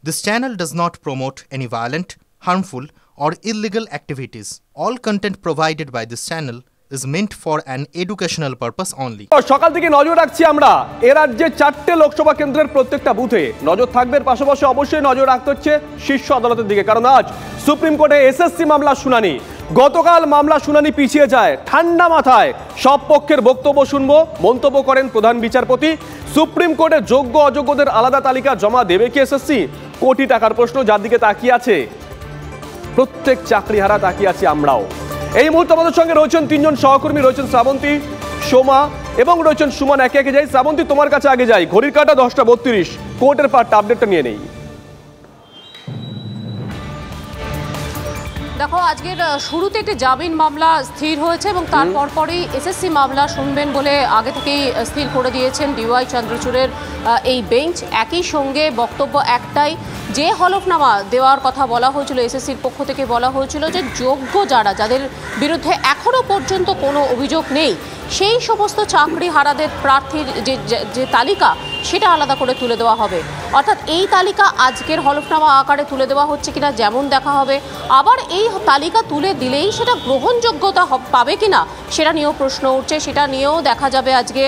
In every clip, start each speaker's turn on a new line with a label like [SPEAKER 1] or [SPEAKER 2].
[SPEAKER 1] This channel does not promote any violent, harmful, or illegal activities. All content provided by this channel is meant for an educational purpose only.
[SPEAKER 2] সকাল থেকে নজর রাখছি আমরা এ রাজ্যে 4টে লোকসভা কেন্দ্রের প্রত্যেকটা বুথে নজর থাকবে, পাশাপাশি অবশ্যই নজর রাখতে হচ্ছে শীর্ষ আদালতের দিকে, কারণ আজ সুপ্রিম কোর্টে এসএসসি মামলার শুনানি। গতকাল মামলা শুনানি পিছিয়ে যায়, ঠান্ডা মাথায় সব পক্ষের বক্তব্য শুনবো, মন্তব্য করেন প্রধান বিচারপতি। সুপ্রিম কোর্টে যোগ্য অযোগ্যদের আলাদা তালিকা জমা দেবে কি এসএসসি? কোটি টাকার প্রশ্ন যার দিকে তাকিয়ে আছে প্রত্যেক চাকরিহারা, তাকিয়ে আছি আমরাও। এই মুহূর্তে আমাদের সঙ্গে রয়েছেন তিনজন সহকর্মী, রয়েছেন শ্রাবন্তী, সোমা এবং রয়েছেন সুমন। একে একে যাই। শ্রাবন্তী, তোমার কাছে আগে যাই। ঘড়ির কাঁটা 10:32, কোর্টের পার্টটা আপডেটটা নিয়ে নেই।
[SPEAKER 3] দেখো, আজকের শুরুতে একটি জামিন মামলা স্থির হয়েছে এবং তারপর পরেই এসএসসি মামলা শুনবেন বলে আগে থেকেই স্থির করে দিয়েছেন ডিওয়াই চন্দ্রচূড়ের এই বেঞ্চ। একই সঙ্গে বক্তব্য একটাই, যে হলফনামা দেওয়ার কথা বলা হয়েছিল এসএসসির পক্ষ থেকে, বলা হয়েছিল যে যোগ্য যাদের বিরুদ্ধে এখনও পর্যন্ত কোনো অভিযোগ নেই, সেই সমস্ত চাকরিহারাদের প্রার্থীর যে তালিকা সেটা আলাদা করে তুলে দেওয়া হবে। অর্থাৎ এই তালিকা আজকের হলফনামা আকারে তুলে দেওয়া হচ্ছে কিনা যেমন দেখা হবে, আবার এই তালিকা তুলে দিলেই সেটা গ্রহণযোগ্যতা পাবে কিনা সেটা নিয়েও প্রশ্ন উঠছে। সেটা নিয়েও দেখা যাবে আজকে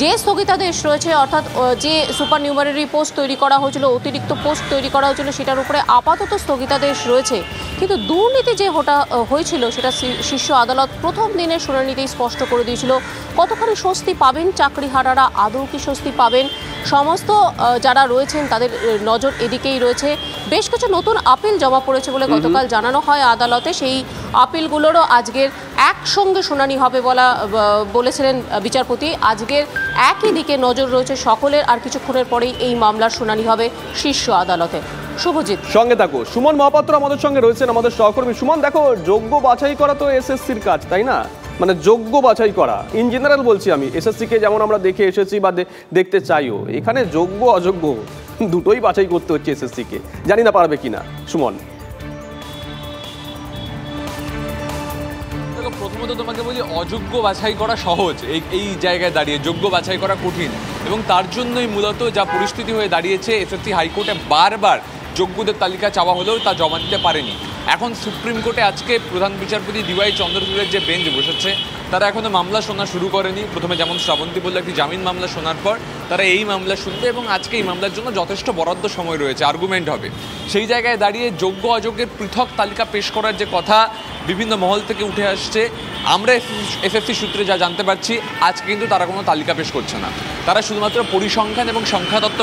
[SPEAKER 3] যে স্থগিতাদেশ রয়েছে, অর্থাৎ যে সুপার নিউমারি পোস্ট তৈরি করা হয়েছিল, অতিরিক্ত পোস্ট তৈরি করা হয়েছিল, সেটার উপরে আপাতত স্থগিতাদেশ রয়েছে। কিন্তু দুর্নীতি যে হয়েছিল সেটা শীর্ষ আদালত প্রথম দিনের শুনানিতেই স্পষ্ট করে দিয়েছিল। কতখানি স্বস্তি পাবেন চাকরিহারারা, আদৌ কি স্বস্তি পাবেন? সমস্ত যারা রয়েছেন তাদের নজর এদিকেই রয়েছে। বেশ কিছু নতুন আপিল জমা পড়েছে বলে গতকাল জানানো হয় আদালতে। সেই আপিলগুলোরও আজকের একসঙ্গে শুনানি হবে বলেছিলেন বিচারপতি। আজকের একই দিকে নজর রয়েছে সকলের, আর কিছুক্ষণের পরেই এই মামলার শুনানি হবে শীর্ষ আদালতে। শুভজিৎ,
[SPEAKER 2] সঙ্গে থাকো। সুমন মহাপাত্র আমাদের সঙ্গে রয়েছেন, আমাদের সহকর্মী। সুমন, দেখো, যোগ্য বাছাই করা তো এসএসসির কাজ, তাই না? মানে যোগ্য বাছাই করা ইন জেনারেল বলছি আমি, এসএসসিকে যেমন আমরা দেখে এসেছি বা দেখতে চাইও, এখানে যোগ্য অযোগ্য দুটোই বাছাই করতে হচ্ছে এসএসসিকে। জানি না পারবে কিনা সুমন।
[SPEAKER 4] প্রথমত তোমাকে বলি, অযোগ্য বাছাই করা সহজ, এই জায়গায় দাঁড়িয়ে যোগ্য বাছাই করা কঠিন, এবং তার জন্যই মূলত যা পরিস্থিতি হয়ে দাঁড়িয়েছে, এসএসসি হাইকোর্টে বারবার যোগ্যদের তালিকা চাওয়া হলেও তা জমা দিতে পারেনি। এখন সুপ্রিম কোর্টে আজকে প্রধান বিচারপতি ডিওয়াই চন্দ্রচূড়ের যে বেঞ্চ বসেছে, তারা এখনও মামলা শোনা শুরু করেনি। প্রথমে যেমন শ্রাবন্তী বললো, একটি জামিন মামলা শোনার পর তারা এই মামলা শুনবে, এবং আজকে এই মামলার জন্য যথেষ্ট বরাদ্দ সময় রয়েছে, আর্গুমেন্ট হবে। সেই জায়গায় দাঁড়িয়ে যোগ্য অযোগ্যের পৃথক তালিকা পেশ করার যে কথা বিভিন্ন মহল থেকে উঠে আসছে, আমরা এসএসসি সূত্রে যা জানতে পারছি, আজকে কিন্তু তারা কোনো তালিকা পেশ করছে না। তারা শুধুমাত্র পরিসংখ্যান এবং সংখ্যাতত্ত্ব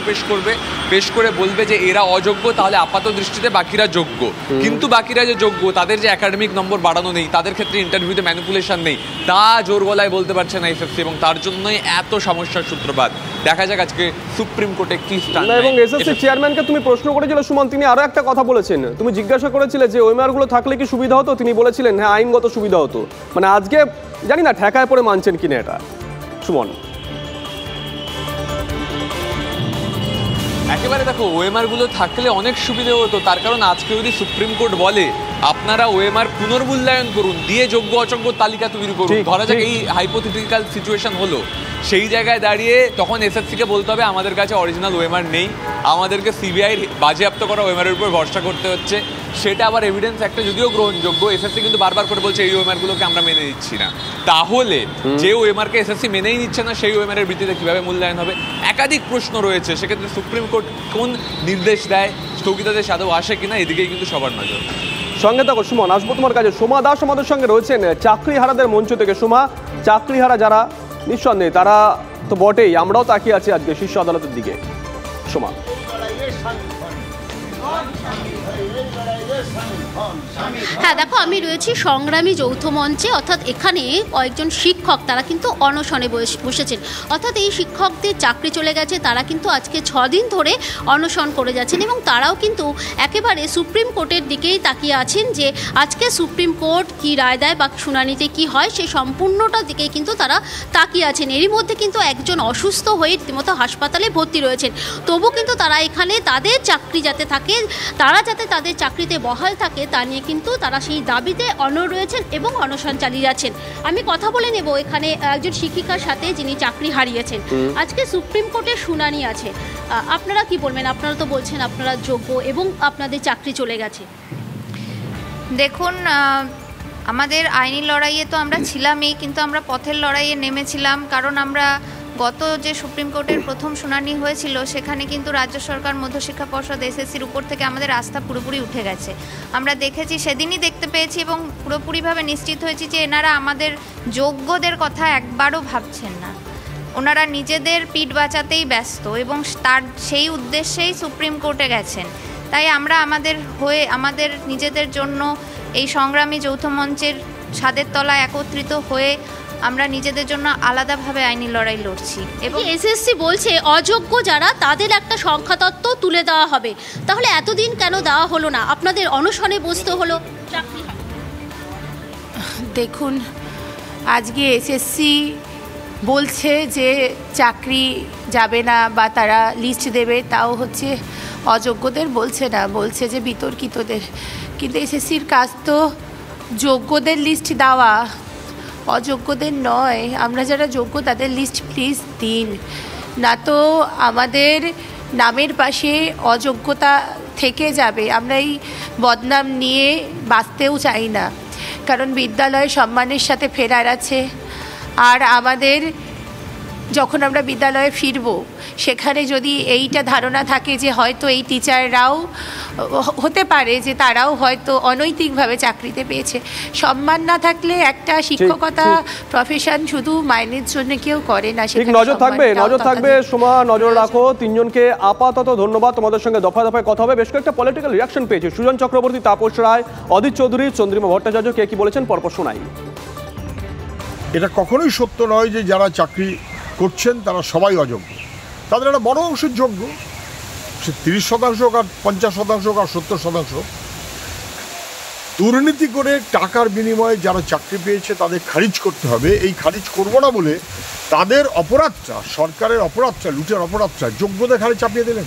[SPEAKER 4] পেশ করে বলবে যে এরা অযোগ্য, তাহলে আপাত দৃষ্টিতে বাকিরা যোগ্য। কিন্তু বাকিরা যে যোগ্য, তাদের যে একাডেমিক নম্বর বাড়ানো নেই, তাদের ক্ষেত্রে ইন্টারভিউতে ম্যানিপুলেশন নেই, তা জোর গলায় বলতে পারছে না এসএসসি, এবং তার জন্যই এত সমস্যার সূত্রপাত। দেখা যাক আজকে সুপ্রিম কোর্টে কি স্ট্যান্ড।
[SPEAKER 2] এবং এসএসসি চেয়ারম্যানকে তুমি প্রশ্ন করেছিলে সুমন, তিনি আরো একটা কথা বলেছেন। তুমি জিজ্ঞাসা করেছিলে যে ওএমআর গুলো থাকলে কি সুবিধা হতো, তিনি বলেছিলেন হ্যাঁ, আইনগত সুবিধা হতো। মানে আজকে জানি না ঠেকায় পড়ে মানছেন কিনা এটা সুমন।
[SPEAKER 4] একেবারে দেখো, ওএমআর গুলো থাকলে অনেক সুবিধা হতো। তার কারণ আজকে যদি সুপ্রিম কোর্ট বলে আপনারা ওএমআর পুনর্মূল্যায়ন করুন, দিয়ে যোগ্য অযোগ্য তালিকা তৈরি করুন, ধরা যাক এই হাইপোথেটিক্যাল সিচুয়েশন হলো, সেই জায়গায় দাঁড়িয়ে তখন এসএসসিকে বলতে হবে আমাদের কাছে অরিজিনাল ওএমআর নেই, আমাদেরকে সিবিআই বাজেয়াপ্ত করা ওএমআর উপর ভরসা করতে হচ্ছে। সেটা আবার এভিডেন্স একটা যদিও গ্রহণযোগ্য, এসএসসি কিন্তু বারবার করে বলছে এই ওএমআর গুলোকে আমরা মেনে নিচ্ছি না। তাহলে যে ওএমআরকে এসএসসি মেনেই নিচ্ছে না, সেই ওএমআর এর ভিত্তিতে কিভাবে মূল্যায়ন হবে? একাধিক প্রশ্ন রয়েছে। সেক্ষেত্রে সুপ্রিম কোর্ট কোন নির্দেশ দেয়, স্থগিতাদেশ আদৌ আসে কিনা, এদিকেই কিন্তু সবার নজর।
[SPEAKER 2] সঙ্গে থাকো সুমন, আসবো তোমার কাছে। সোমা দাস আমাদের সঙ্গে রয়েছেন চাকরিহারাদের মঞ্চ থেকে। সোমা, চাকরিহারা যারা নিঃসন্দেহে তারা তো বটেই, আমরাও তাকিয়ে আছি আজকে শীর্ষ আদালতের দিকে। সোমা,
[SPEAKER 5] হ্যাঁ দেখো, আমি রয়েছি সংগ্রামী যৌথ মঞ্চে। অর্থাৎ এখানে কয়েকজন শিক্ষক তারা কিন্তু অনশনে বসেছেন। অর্থাৎ এই শিক্ষকদের চাকরি চলে গেছে, তারা কিন্তু আজকে 6 দিন ধরে অনশন করে যাচ্ছেন, এবং তারাও কিন্তু একেবারে সুপ্রিম কোর্টের দিকেই তাকিয়ে আছেন যে আজকে সুপ্রিম কোর্ট কি রায় দেয় বা শুনানিতে কি হয়, সেই সম্পূর্ণটার দিকেই কিন্তু তারা তাকিয়ে আছেন। এরই মধ্যে কিন্তু একজন অসুস্থ হয়ে রীতিমতো হাসপাতালে ভর্তি রয়েছেন। তবু কিন্তু তারা এখানে তাদের চাকরি যাতে থাকে থাকে, তারা যাতে তাদের চাকরিতে বহাল থাকে তা নিয়ে কিন্তু তারা সেই দাবিতে অনড় রয়েছেন এবং অনশন চালিয়ে যাচ্ছেন। আমি কথা বলে নেব এখানে একজন শিক্ষিকার সাথে যিনি চাকরি হারিয়েছেন। আজকে সুপ্রিম কোর্টের শুনানি আছে, আপনারা কি বলবেন? আপনারা তো বলছেন আপনারা যোগ্য এবং আপনাদের চাকরি চলে গেছে।
[SPEAKER 6] দেখুন, আমাদের আইনি লড়াইয়ে তো আমরা ছিলামই, কিন্তু আমরা পথের লড়াইয়ে নেমেছিলাম, কারণ আমরা গত যে সুপ্রিম কোর্টের প্রথম শুনানি হয়েছিল সেখানে কিন্তু রাজ্য সরকার, মধ্যশিক্ষা পর্ষদ, এসএসসির উপর থেকে আমাদের আস্থা পুরোপুরি উঠে গেছে। আমরা দেখেছি, সেদিনই দেখতে পেয়েছি এবং পুরোপুরিভাবে নিশ্চিত হয়েছি যে এনারা আমাদের যোগ্যদের কথা একবারও ভাবছেন না। ওনারা নিজেদের পিঠ বাঁচাতেই ব্যস্ত এবং সেই উদ্দেশ্যেই সুপ্রিম কোর্টে গেছেন। তাই আমরা আমাদের নিজেদের জন্য এই সংগ্রামী যৌথ মঞ্চের ছাদের তলায় একত্রিত হয়ে আমরা নিজেদের জন্য আলাদাভাবে আইনি লড়াই লড়ছি।
[SPEAKER 5] এবং এসএসসি বলছে অযোগ্য যারা তাদের একটা সংখ্যাতত্ত্ব তুলে দেওয়া হবে, তাহলে এতদিন কেন দেওয়া হলো না? আপনাদের অনশনে বসতে হলো।
[SPEAKER 7] দেখুন, আজকে এসএসসি বলছে যে চাকরি যাবে না বা তারা লিস্ট দেবে, তাও হচ্ছে অযোগ্যদের বলছে না, বলছে যে বিতর্কিতদের। কিন্তু এসএসসির কাজ তো যোগ্যদের লিস্ট দেওয়া, অযোগ্যদের নয়। আমরা যারা যোগ্য তাদের লিস্ট প্লিজ দিন, না তো আমাদের নামের পাশে অযোগ্যতা থেকে যাবে। আমরা এই বদনাম নিয়ে বাঁচতেও চাই না, কারণ বিদ্যালয় সম্মানের সাথে ফেরার আছে। আর আমাদের যখন আমরা বিদ্যালয়ে ফিরব, সেখানে যদি এইটা ধারণা থাকে যে হয়তো এই টিচাররাও হতে পারে যে তারাও হয়তো অনৈতিকভাবে চাকরিতে পেয়েছে, সম্মান না থাকলে একটা শিক্ষকতা প্রফেশন শুধু মাইনের জন্য কেউ করে না।
[SPEAKER 2] ঠিক নজর থাকবে সোমা, নজর রাখো। তিনজনকে আপাতত ধন্যবাদ। তোমাদের সঙ্গে দফায় দফায় কথা হবে। বেশ কয়েকটা পলিটিক্যাল রিয়াকশন পেয়েছে। সুজন চক্রবর্তী, তাপস রায়, অদিত চৌধুরী, চন্দ্রিমা ভট্টাচার্য কে কি বলেছেন পরপর শোনাই।
[SPEAKER 8] এটা কখনোই সত্য নয় যে যারা চাকরি করছেন তারা সবাই অযোগ্য। তাদের একটা বড় অংশ যোগ্য, সে 30% হোক আর 50% হোক আর 70%। দুর্নীতি করে টাকার বিনিময়ে যারা চাকরি পেয়েছে তাদের খারিজ করতে হবে। এই খারিজ করবো না বলে তাদের অপরাধটা, সরকারের অপরাধটা, লুটের অপরাধটা যোগ্যদের ঘাড়ে চাপিয়ে দিলেন।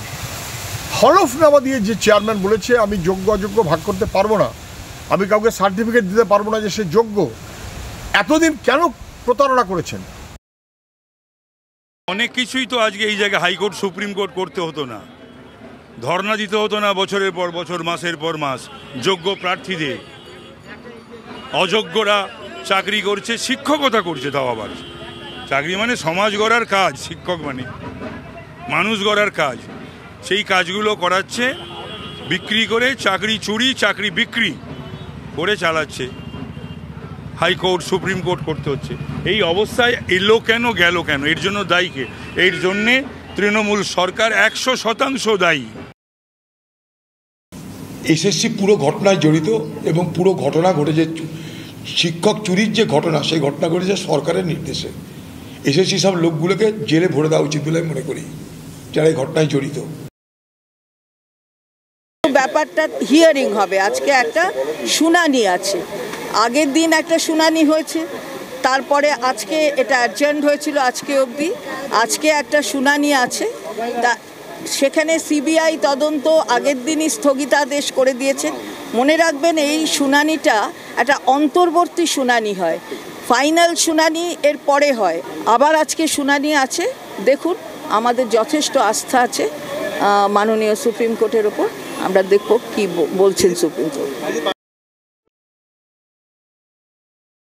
[SPEAKER 8] হলফনামা দিয়ে যে চেয়ারম্যান বলেছে আমি যোগ্য অযোগ্য ভাগ করতে পারবো না, আমি কাউকে সার্টিফিকেট দিতে পারবো না যে সে যোগ্য, এতদিন কেন প্রতারণা করেছেন?
[SPEAKER 9] অনেক কিছুই তো আজকে এই জায়গায় হাইকোর্ট, সুপ্রিম কোর্ট করতে হতো না, ধর্ণা দিতে হতো না বছরের পর বছর, মাসের পর মাস। যোগ্য প্রার্থীদের, অযোগ্যরা চাকরি করছে, শিক্ষকতা করছে। তাও আবার চাকরি মানে সমাজ গড়ার কাজ, শিক্ষক মানে মানুষ গড়ার কাজ। সেই কাজগুলো করাচ্ছে বিক্রি করে, চাকরি চুরি, চাকরি বিক্রি করে চালাচ্ছে। হাইকোর্ট, সুপ্রিম কোর্ট করতে হচ্ছে। এই অবস্থায় এলো কেন, গেল কেন? এর জন্য দায়ী কে? এর জন্যে তৃণমূল সরকার 100% দায়ী।
[SPEAKER 10] এসএসসি পুরো ঘটনায় জড়িত এবং পুরো ঘটনা ঘটেছে, শিক্ষক চুরির যে ঘটনা, সেই ঘটনা ঘটেছে সরকারের নির্দেশে। এসএসসি সব লোকগুলোকে জেলে ভরে দেওয়া উচিত বলে মনে করি, যারা এই ঘটনায় জড়িত।
[SPEAKER 11] ব্যাপারটা হিয়ারিং হবে, আজকে একটা শুনানি আছে। আগের দিন একটা শুনানি হয়েছে, তারপরে আজকে এটা অ্যাডজার্ন হয়েছিল আজকে অবধি। আজকে একটা শুনানি আছে, তা সেখানে সিবিআই তদন্ত আগের দিনই স্থগিতাদেশ করে দিয়েছে। মনে রাখবেন এই শুনানিটা একটা অন্তর্বর্তী শুনানি হয়, ফাইনাল শুনানি এর পরে হয়। আবার আজকে শুনানি আছে। দেখুন, আমাদের যথেষ্ট আস্থা আছে মাননীয় সুপ্রিম কোর্টের ওপর। আমরা দেখব কি বলছেন সুপ্রিম কোর্ট।